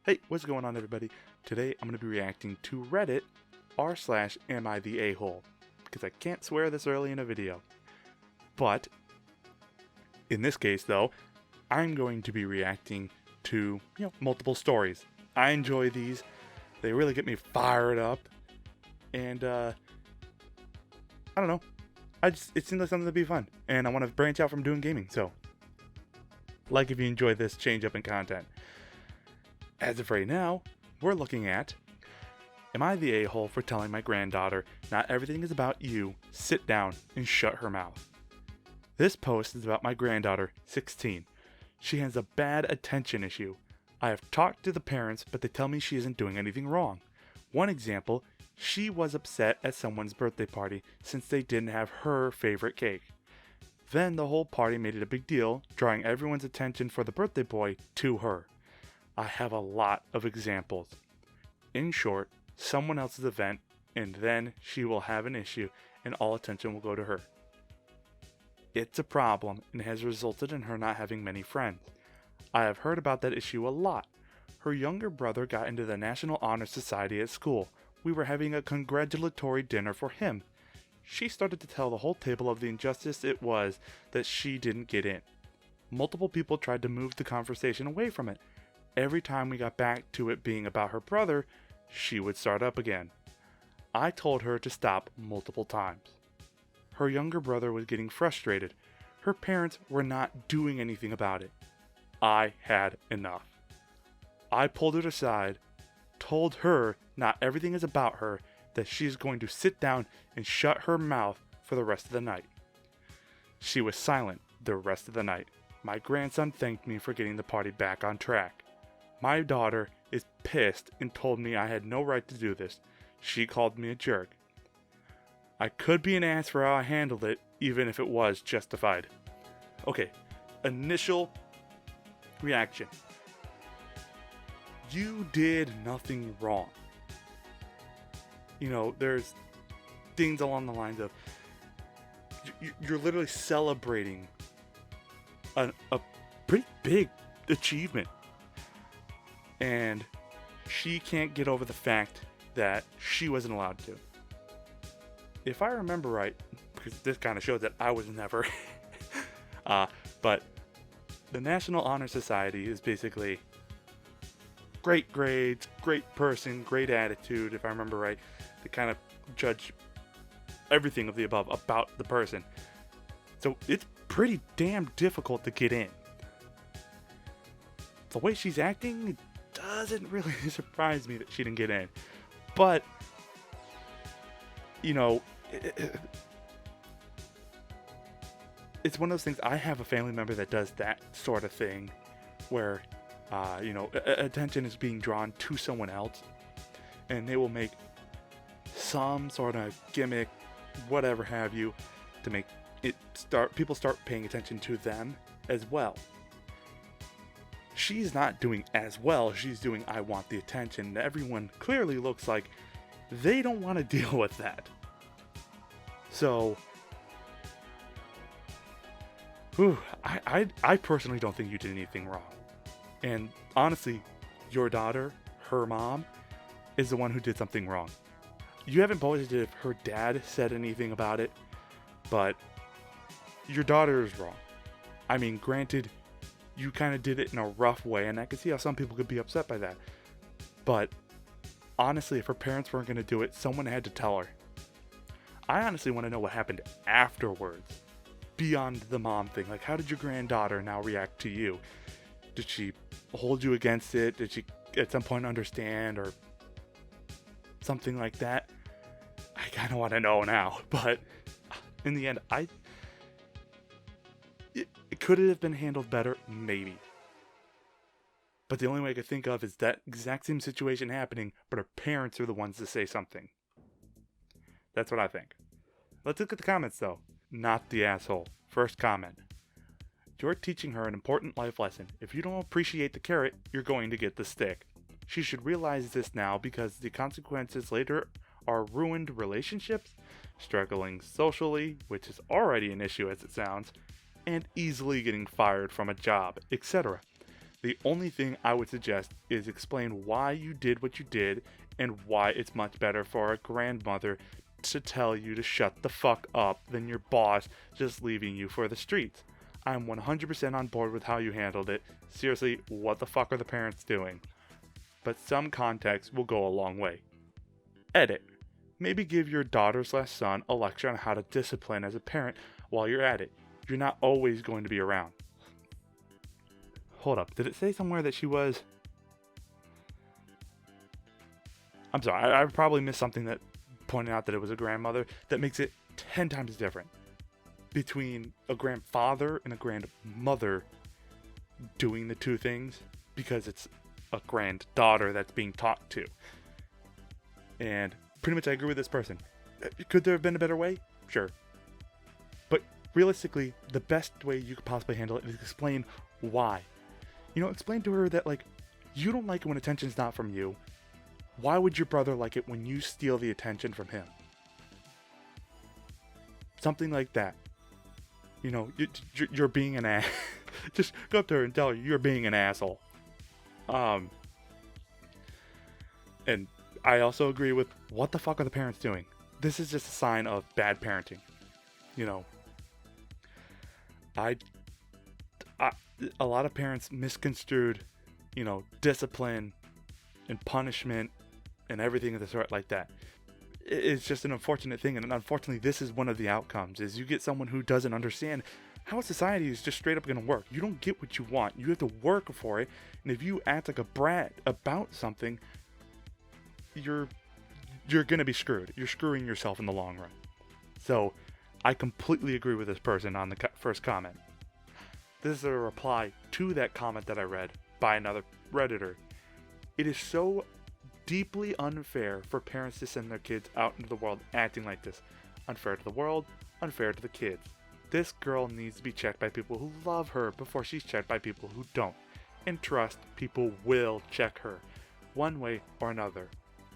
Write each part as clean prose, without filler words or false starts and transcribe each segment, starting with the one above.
Hey, what's going on, everybody? Today I'm going to be reacting to Reddit r/am I the a-hole, because I can't swear this early in a video. But in this case, though, I'm going to be reacting to multiple stories. I enjoy these; they really get me fired up, and I don't know. It seems like something to be fun, and I want to branch out from doing gaming. So, like if you enjoy this change up in content. As of right now, we're looking at, am I the a-hole for telling my granddaughter not everything is about you, sit down and shut her mouth? This post is about my granddaughter, 16. She has a bad attention issue. I have talked to the parents, but they tell me she isn't doing anything wrong. One example, she was upset at someone's birthday party since they didn't have her favorite cake. Then the whole party made it a big deal, drawing everyone's attention for the birthday boy to her. I have a lot of examples. In short, someone else's event, and then she will have an issue and all attention will go to her. It's a problem and has resulted in her not having many friends. I have heard about that issue a lot. Her younger brother got into the National Honor Society at school. We were having a congratulatory dinner for him. She started to tell the whole table of the injustice it was that she didn't get in. Multiple people tried to move the conversation away from it. Every time we got back to it being about her brother, she would start up again. I told her to stop multiple times. Her younger brother was getting frustrated. Her parents were not doing anything about it. I had enough. I pulled her aside, told her not everything is about her, that she is going to sit down and shut her mouth for the rest of the night. She was silent the rest of the night. My grandson thanked me for getting the party back on track. My daughter is pissed and told me I had no right to do this. She called me a jerk. I could be an ass for how I handled it, even if it was justified. Okay, initial reaction. You did nothing wrong. There's things along the lines of you're literally celebrating a pretty big achievement. And she can't get over the fact that she wasn't allowed to. If I remember right, because this kind of shows that I was never, but the National Honor Society is basically great grades, great person, great attitude, if I remember right. They kind of judge everything of the above about the person. So it's pretty damn difficult to get in. The way she's acting doesn't really surprise me that she didn't get in. But, it's one of those things. I have a family member that does that sort of thing where, attention is being drawn to someone else and they will make some sort of gimmick, whatever have you, to make people start paying attention to them as well. She's not doing as well. She's doing I want the attention. Everyone clearly looks like they don't want to deal with that. So, I personally don't think you did anything wrong. And honestly, your daughter, her mom, is the one who did something wrong. You haven't posted if her dad said anything about it, but your daughter is wrong. I mean, granted, you kind of did it in a rough way, and I can see how some people could be upset by that. But honestly, if her parents weren't going to do it, someone had to tell her. I honestly want to know what happened afterwards, beyond the mom thing. Like, how did your granddaughter now react to you? Did she hold you against it? Did she at some point understand or something like that? I kind of want to know now. But in the end, could it have been handled better? Maybe. But the only way I could think of is that exact same situation happening, but her parents are the ones to say something. That's what I think. Let's look at the comments, though. Not the asshole. First comment. You're teaching her an important life lesson. If you don't appreciate the carrot, you're going to get the stick. She should realize this now because the consequences later are ruined relationships, struggling socially, which is already an issue as it sounds, and easily getting fired from a job, etc. The only thing I would suggest is explain why you did what you did and why it's much better for a grandmother to tell you to shut the fuck up than your boss just leaving you for the streets. I'm 100% on board with how you handled it. Seriously, what the fuck are the parents doing? But some context will go a long way. Edit. Maybe give your daughter/son a lecture on how to discipline as a parent while you're at it. You're not always going to be around. Hold up, did it say somewhere that she was... I'm sorry, I probably missed something that pointed out that it was a grandmother. That makes it 10 times different between a grandfather and a grandmother doing the two things, because it's a granddaughter that's being taught to. And pretty much I agree with this person. Could there have been a better way? Sure. But realistically, the best way you could possibly handle it is explain why. You know, explain to her that, like, you don't like it when attention's not from you. Why would your brother like it when you steal the attention from him? Something like that. You know, you're being an ass. Just go up to her and tell her you're being an asshole. And I also agree with, what the fuck are the parents doing? This is just a sign of bad parenting. You know, a lot of parents misconstrued, you know, discipline and punishment and everything of the sort like that. It's just an unfortunate thing, and unfortunately this is one of the outcomes, is you get someone who doesn't understand how society is just straight up going to work. You don't get what you want. You have to work for it, and if you act like a brat about something, you're going to be screwed. You're screwing yourself in the long run. So I completely agree with this person on the first comment. This is a reply to that comment that I read by another Redditor. It is so deeply unfair for parents to send their kids out into the world acting like this. Unfair to the world, unfair to the kids. This girl needs to be checked by people who love her before she's checked by people who don't. And trust, people will check her, one way or another.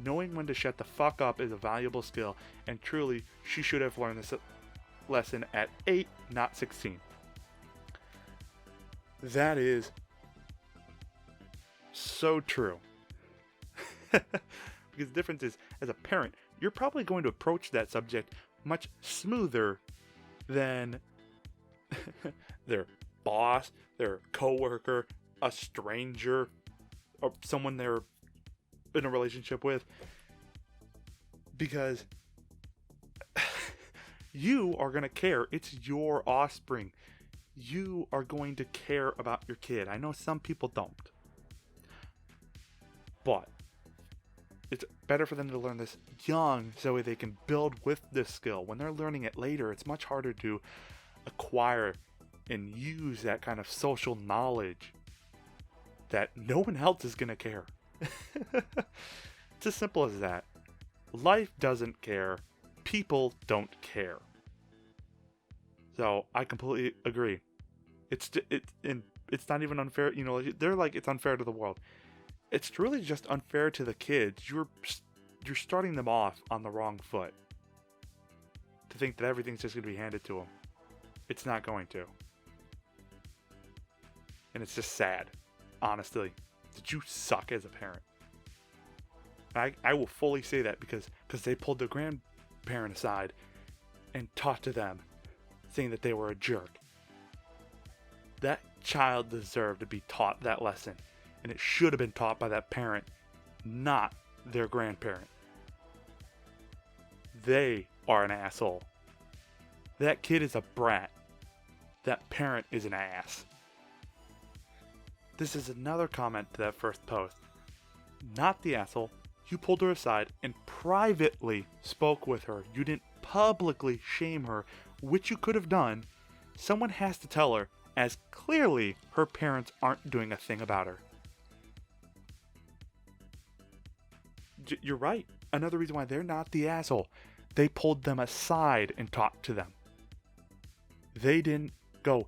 Knowing when to shut the fuck up is a valuable skill, and truly, she should have learned this lesson at 8, not 16. That is so true. Because the difference is, as a parent, you're probably going to approach that subject much smoother than their boss, their coworker, a stranger, or someone they're in a relationship with. Because you are going to care. It's your offspring. You are going to care about your kid. I know some people don't. But it's better for them to learn this young so they can build with this skill. When they're learning it later, it's much harder to acquire and use that kind of social knowledge that no one else is going to care. It's as simple as that. Life doesn't care. People don't care. So I completely agree. It's not even unfair. You know, they're like, it's unfair to the world. It's really just unfair to the kids. You're starting them off on the wrong foot to think that everything's just going to be handed to them. It's not going to. And it's just sad, honestly, that you suck as a parent. I will fully say that because they pulled their grandparent aside and talked to them, saying that they were a jerk. That child deserved to be taught that lesson. And it should have been taught by that parent, not their grandparent. They are an asshole. That kid is a brat. That parent is an ass. This is another comment to that first post. Not the asshole. You pulled her aside and privately spoke with her. You didn't publicly shame her, which you could have done. Someone has to tell her, as clearly her parents aren't doing a thing about her. You're right. Another reason why they're not the asshole. They pulled them aside and talked to them. They didn't go,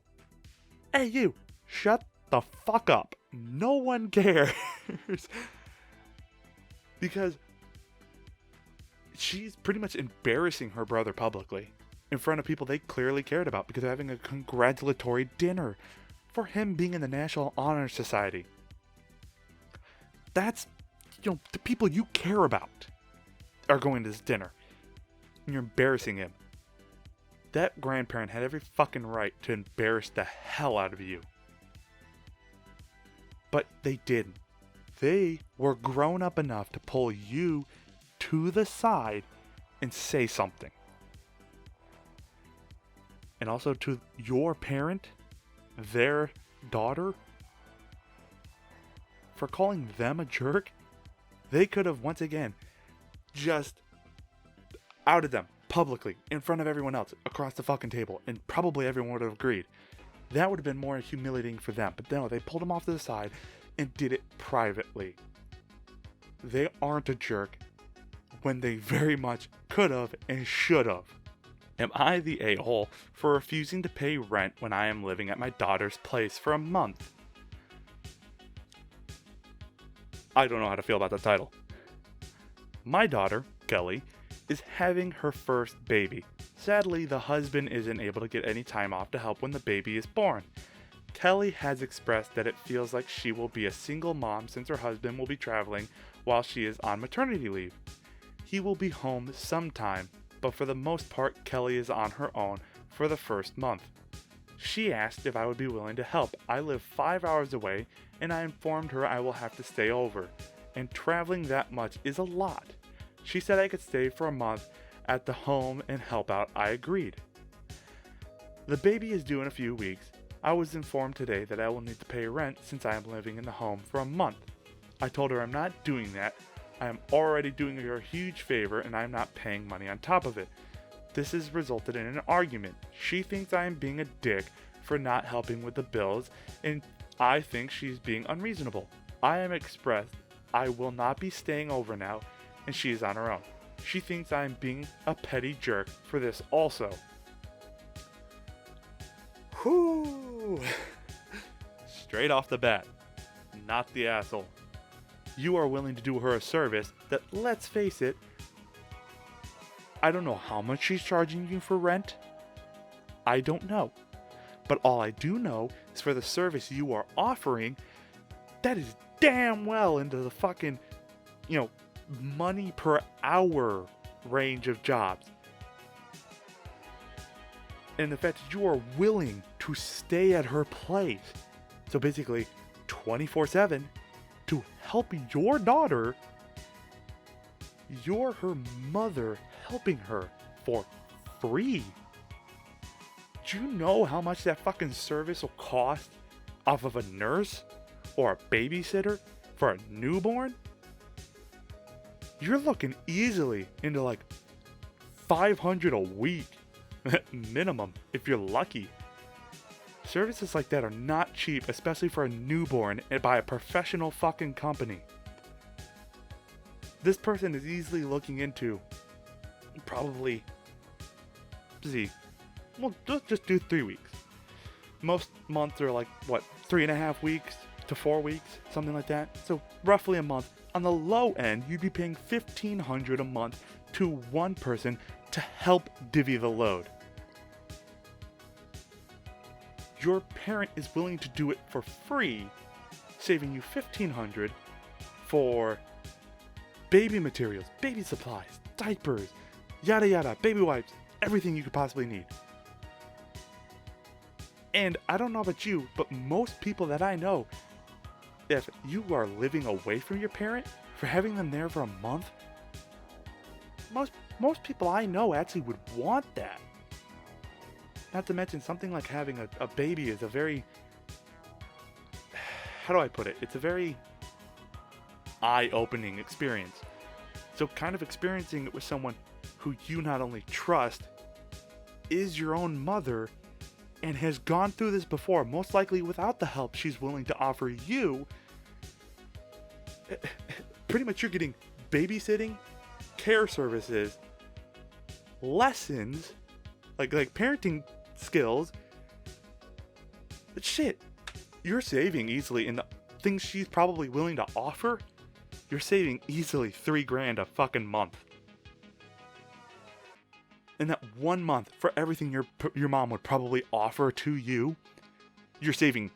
"Hey you, shut the fuck up. No one cares." Because she's pretty much embarrassing her brother publicly in front of people they clearly cared about because they're having a congratulatory dinner for him being in the National Honor Society. That's, the people you care about are going to this dinner. And you're embarrassing him. That grandparent had every fucking right to embarrass the hell out of you. But they didn't. They were grown up enough to pull you to the side and say something. And also to your parent, their daughter, for calling them a jerk, they could have once again just outed them publicly in front of everyone else across the fucking table, and probably everyone would have agreed. That would have been more humiliating for them, but no, they pulled him off to the side and did it privately. They aren't a jerk when they very much could have and should have. Am I the a-hole for refusing to pay rent when I am living at my daughter's place for a month? I don't know how to feel about the title. My daughter, Kelly, is having her first baby. Sadly, the husband isn't able to get any time off to help when the baby is born. Kelly has expressed that it feels like she will be a single mom since her husband will be traveling while she is on maternity leave. He will be home sometime, but for the most part, Kelly is on her own for the first month. She asked if I would be willing to help. I live 5 hours away, and I informed her I will have to stay over, and traveling that much is a lot. She said I could stay for a month at the home and help out. I agreed. The baby is due in a few weeks. I was informed today that I will need to pay rent since I am living in the home for a month. I told her I'm not doing that. I am already doing her a huge favor and I am not paying money on top of it. This has resulted in an argument. She thinks I am being a dick for not helping with the bills, and I think she's being unreasonable. I am expressed I will not be staying over now, and she is on her own. She thinks I am being a petty jerk for this also. Whoo! Straight off the bat, not the asshole. You are willing to do her a service that, let's face it, I don't know how much she's charging you for rent. I don't know. But all I do know is for the service you are offering, that is damn well into the fucking, money per hour range of jobs. And the fact that you are willing to stay at her place, so basically 24/7, to help your daughter, you're her mother helping her for free. Do you know how much that fucking service will cost off of a nurse or a babysitter for a newborn? You're looking easily into like $500 a week minimum if you're lucky. Services like that are not cheap, especially for a newborn and by a professional fucking company. This person is easily looking into probably, well, let's just do 3 weeks. Most months are like, 3.5 weeks to 4 weeks, something like that. So roughly a month. On the low end, you'd be paying $1,500 a month to one person to help divvy the load. Your parent is willing to do it for free, saving you $1,500 for baby materials, baby supplies, diapers, yada yada, baby wipes, everything you could possibly need. And I don't know about you, but most people that I know, if you are living away from your parent, for having them there for a month, most people I know actually would want that. Not to mention something like having a baby is a very, how do I put it? It's a very eye-opening experience. So kind of experiencing it with someone who you not only trust, is your own mother, and has gone through this before, most likely without the help she's willing to offer you. Pretty much you're getting babysitting, care services, lessons, like parenting skills. But shit, you're saving easily in the things she's probably willing to offer. You're saving easily $3,000 a fucking month. In that 1 month, for everything your mom would probably offer to you, you're saving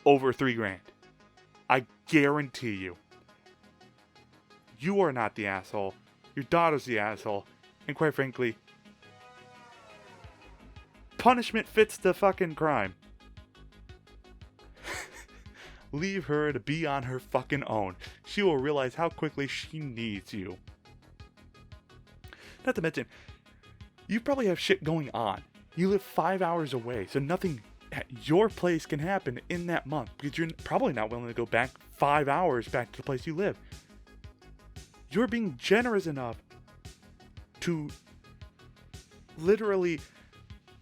over $3,000. I guarantee you. You are not the asshole. Your daughter's the asshole. And quite frankly, punishment fits the fucking crime. Leave her to be on her fucking own. She will realize how quickly she needs you. Not to mention, you probably have shit going on. You live 5 hours away, so nothing at your place can happen in that month because you're probably not willing to go back 5 hours back to the place you live. You're being generous enough to literally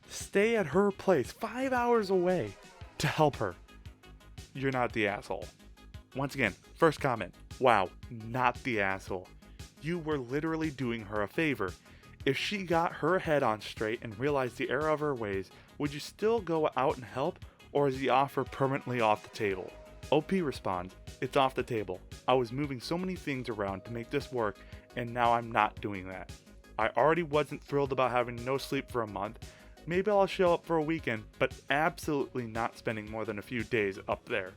stay at her place 5 hours away to help her. You're not the asshole. Once again, first comment. Wow, not the asshole. You were literally doing her a favor. If she got her head on straight and realized the error of her ways, would you still go out and help, or is the offer permanently off the table? OP responds, it's off the table. I was moving so many things around to make this work, and now I'm not doing that. I already wasn't thrilled about having no sleep for a month. Maybe I'll show up for a weekend, but absolutely not spending more than a few days up there.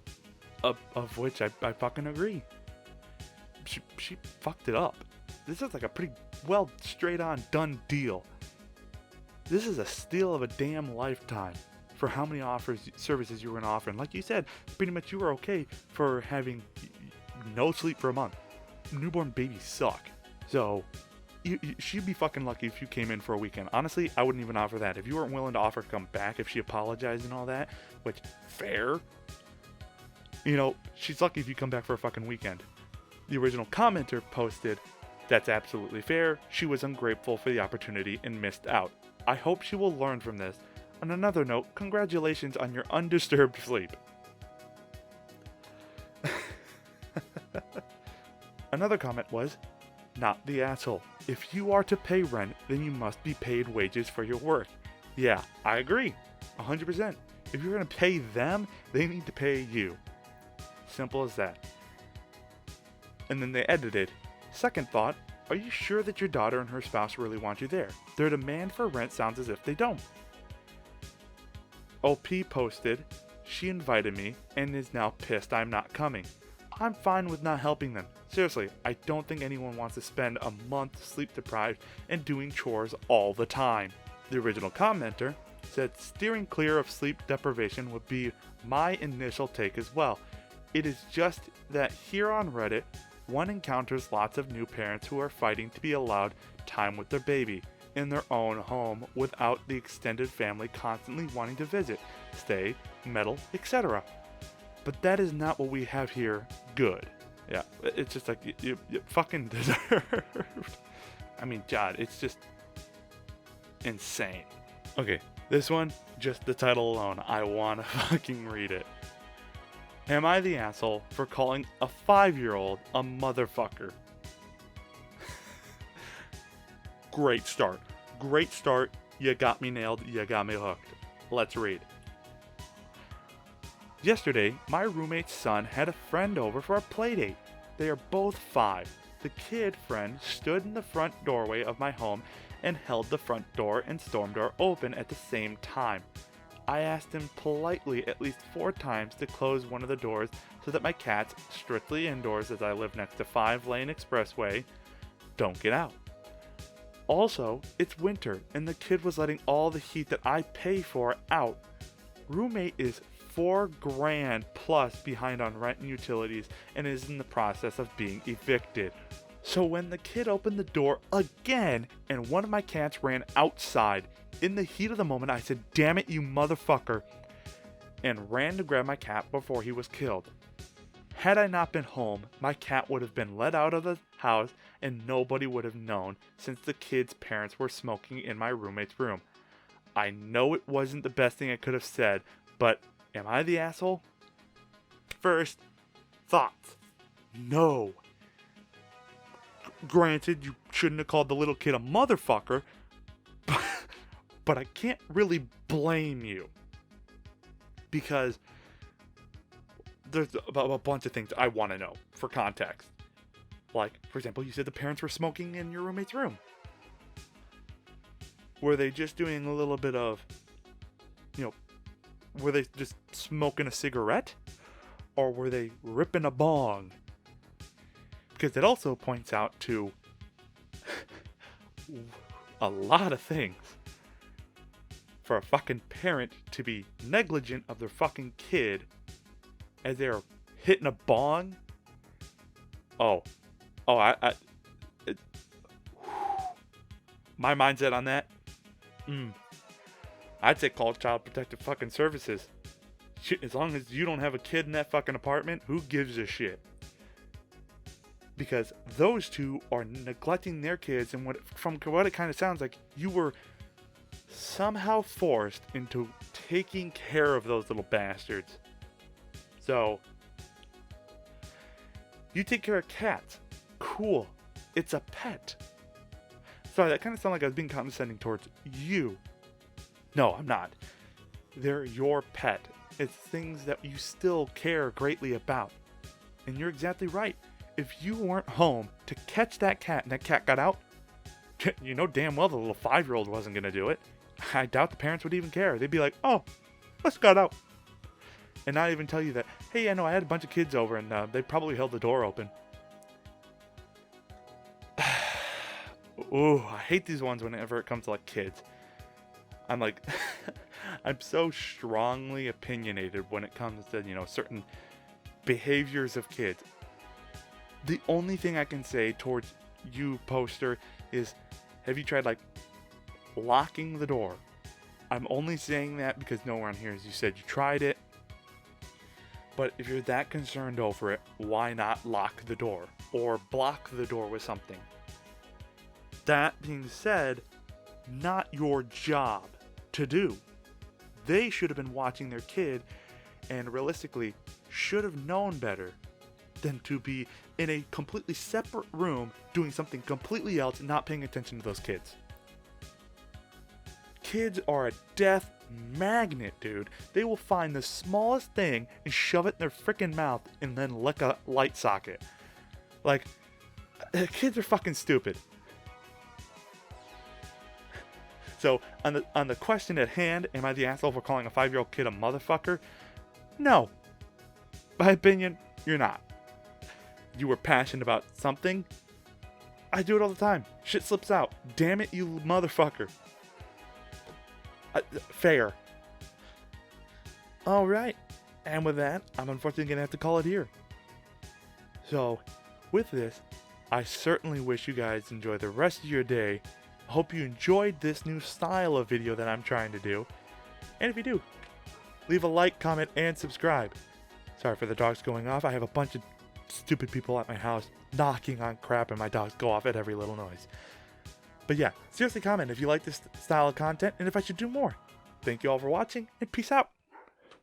Of which I fucking agree. She fucked it up. This is like a pretty well straight on done deal. This is a steal of a damn lifetime for how many services you were going to offer. And like you said, pretty much you were okay for having no sleep for a month. Newborn babies suck. So she'd be fucking lucky if you came in for a weekend. Honestly, I wouldn't even offer that. If you weren't willing to offer to come back, if she apologized and all that, which, fair. You know, she's lucky if you come back for a fucking weekend. The original commenter posted, that's absolutely fair. She was ungrateful for the opportunity and missed out. I hope she will learn from this. On another note, congratulations on your undisturbed sleep. Another comment was, not the asshole. If you are to pay rent, then you must be paid wages for your work. Yeah, I agree. 100%. If you're going to pay them, they need to pay you. Simple as that. And then they edited, second thought, are you sure that your daughter and her spouse really want you there? Their demand for rent sounds as if they don't. OP posted, she invited me and is now pissed I'm not coming. I'm fine with not helping them. Seriously, I don't think anyone wants to spend a month sleep deprived and doing chores all the time. The original commenter said steering clear of sleep deprivation would be my initial take as well. It is just that here on Reddit, one encounters lots of new parents who are fighting to be allowed time with their baby in their own home without the extended family constantly wanting to visit, stay, meddle, etc. But that is not what we have here. Good. Yeah, it's just like you fucking deserved. I mean, God, it's just insane. Okay, this one, just the title alone, I wanna fucking read it. Am I the asshole for calling a 5-year-old a motherfucker? Great start. Great start. You got me nailed. You got me hooked. Let's read. Yesterday, my roommate's son had a friend over for a playdate. They are both 5. The kid friend stood in the front doorway of my home and held the front door and storm door open at the same time. I asked him politely at least 4 times to close one of the doors so that my cats, strictly indoors as I live next to 5-lane expressway, don't get out. Also, it's winter and the kid was letting all the heat that I pay for out. Roommate is $4,000 plus behind on rent and utilities and is in the process of being evicted. So when the kid opened the door again and one of my cats ran outside, in the heat of the moment I said, "Damn it, you motherfucker," and ran to grab my cat before he was killed. Had I not been home, my cat would have been let out of the house and nobody would have known since the kid's parents were smoking in my roommate's room. I know it wasn't the best thing I could have said, but am I the asshole? First, thoughts. No. Granted, you shouldn't have called the little kid a motherfucker, but I can't really blame you. Because there's a bunch of things I want to know for context. Like, for example, you said the parents were smoking in your roommate's room. Were they just doing a little bit of, were they just smoking a cigarette? Or were they ripping a bong? because it also points out to a lot of things. For a fucking parent to be negligent of their fucking kid as they're hitting a bong. My mindset on that. I'd say call Child Protective fucking Services. Shit, as long as you don't have a kid in that fucking apartment, who gives a shit? Because those two are neglecting their kids, and from what it kind of sounds like, you were somehow forced into taking care of those little bastards. So, you take care of cats. Cool. It's a pet. Sorry, that kind of sounded like I was being condescending towards you. No, I'm not. They're your pet. It's things that you still care greatly about. And you're exactly right. If you weren't home to catch that cat and that cat got out, you know damn well the little 5-year-old wasn't going to do it. I doubt the parents would even care. They'd be like, oh, let's got out. And not even tell you that, hey, I know I had a bunch of kids over and they probably held the door open. Ooh, I hate these ones whenever it comes to like kids. I'm like, I'm so strongly opinionated when it comes to, certain behaviors of kids. The only thing I can say towards you, poster, is have you tried like locking the door? I'm only saying that because no one here, as you said, you tried it. But if you're that concerned over it, why not lock the door or block the door with something? That being said, not your job to do. They should have been watching their kid and realistically should have known better than to be in a completely separate room doing something completely else and not paying attention to those kids. Kids are a death magnet, dude. They will find the smallest thing and shove it in their freaking mouth and then lick a light socket. Like, kids are fucking stupid. So, on the question at hand, am I the asshole for calling a 5-year-old kid a motherfucker? No. My opinion, you're not. You were passionate about something. I do it all the time. Shit slips out. Damn it, you motherfucker. Fair. Alright. And with that, I'm unfortunately going to have to call it here. So, with this, I certainly wish you guys enjoy the rest of your day. Hope you enjoyed this new style of video that I'm trying to do. And if you do, leave a like, comment, and subscribe. Sorry for the dogs going off. I have a bunch of stupid people at my house knocking on crap and my dogs go off at every little noise. But yeah, seriously comment if you like this style of content and if I should do more. Thank you all for watching and peace out.